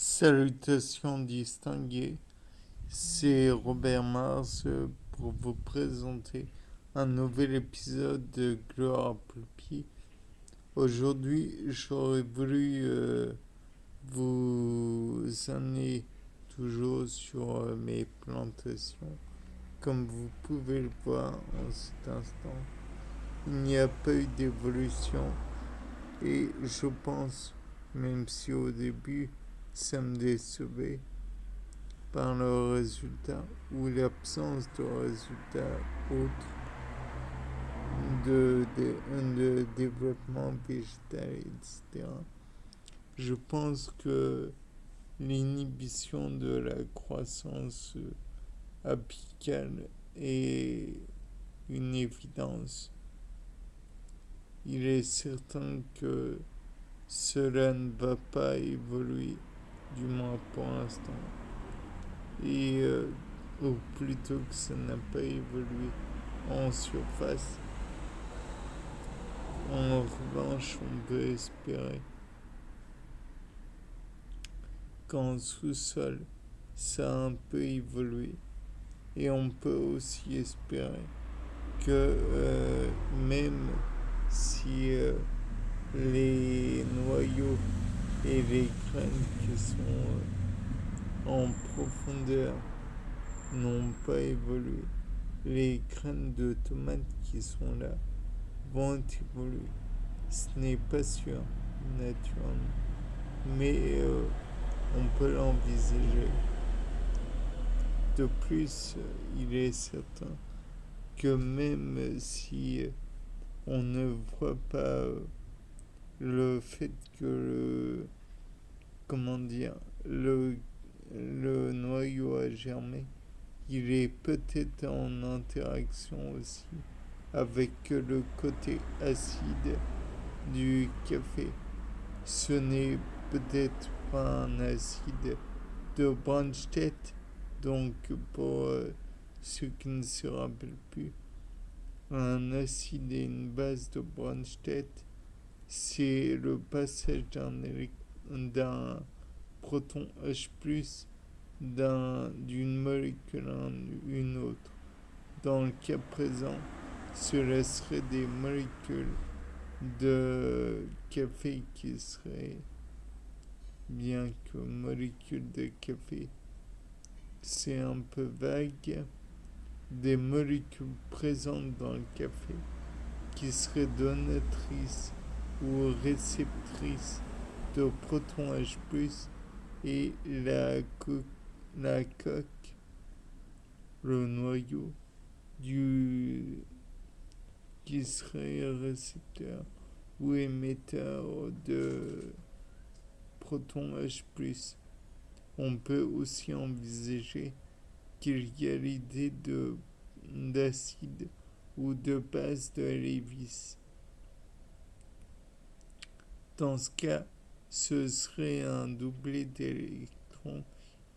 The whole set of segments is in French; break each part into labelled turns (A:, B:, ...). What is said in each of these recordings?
A: Salutations distinguées, c'est Robert Mars pour vous présenter un nouvel épisode de Gloire Poulpi. Aujourd'hui, j'aurais voulu vous amener toujours sur mes plantations. Comme vous pouvez le voir en cet instant, il n'y a pas eu d'évolution et je pense, même si au début ça me décevait, par le résultat ou l'absence de résultat autre de développement végétal, etc. Je pense que l'inhibition de la croissance apicale est une évidence. Il est certain que cela ne va pas évoluer, du moins pour l'instant. Et ou plutôt que ça n'a pas évolué en surface. En revanche, on peut espérer qu'en sous-sol, ça a un peu évolué. Et on peut aussi espérer que même si les noyaux et les graines qui sont en profondeur n'ont pas évolué, les graines de tomates qui sont là vont évoluer. Ce n'est pas sûr, naturellement, mais on peut l'envisager. De plus, il est certain que même si on ne voit pas le fait que comment dire, le noyau a germé, il est peut-être en interaction aussi avec le côté acide du café. Ce n'est peut-être pas un acide de Bronsted, donc pour ceux qui ne se rappellent plus, un acide et une base de Bronsted, c'est le passage d'un proton H+, d'une molécule à une autre. Dans le cas présent, cela serait des molécules de café qui seraient, bien que molécules de café, c'est un peu vague, des molécules présentes dans le café qui seraient donatrices ou réceptrices de protons H+, et la coque, le noyau, qui serait récepteur ou émetteur de protons H+. On peut aussi envisager qu'il y a l'idée d'acide ou de base de Lewis. Dans ce cas, ce serait un doublé d'électrons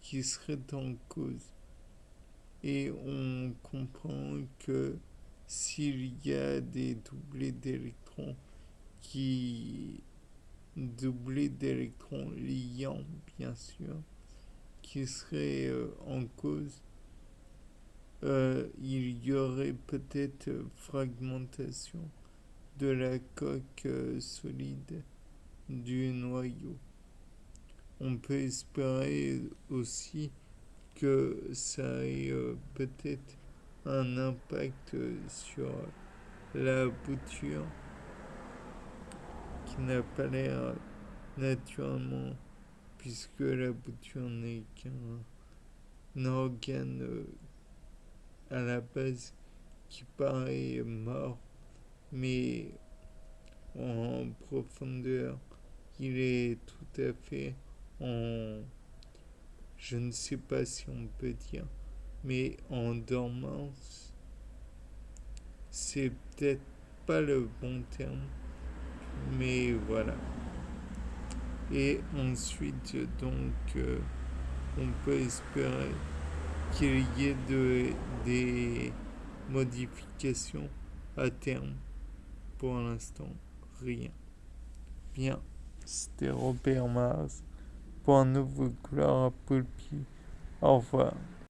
A: qui serait en cause. Et on comprend que s'il y a des doublés d'électrons liants, bien sûr, qui seraient en cause, il y aurait peut-être fragmentation de la coque solide du noyau. On peut espérer aussi que ça ait peut-être un impact sur la bouture qui n'a pas l'air naturellement, puisque la bouture n'est qu'un organe à la base qui paraît mort, mais en profondeur, il est tout à fait en, je ne sais pas si on peut dire, mais en dormance. C'est peut-être pas le bon terme, mais voilà. Et ensuite, donc, on peut espérer qu'il y ait des modifications à terme. Pour l'instant, rien. Bien, c'était Robert Mars. pour un nouveau couleur à Poulpi. Au revoir.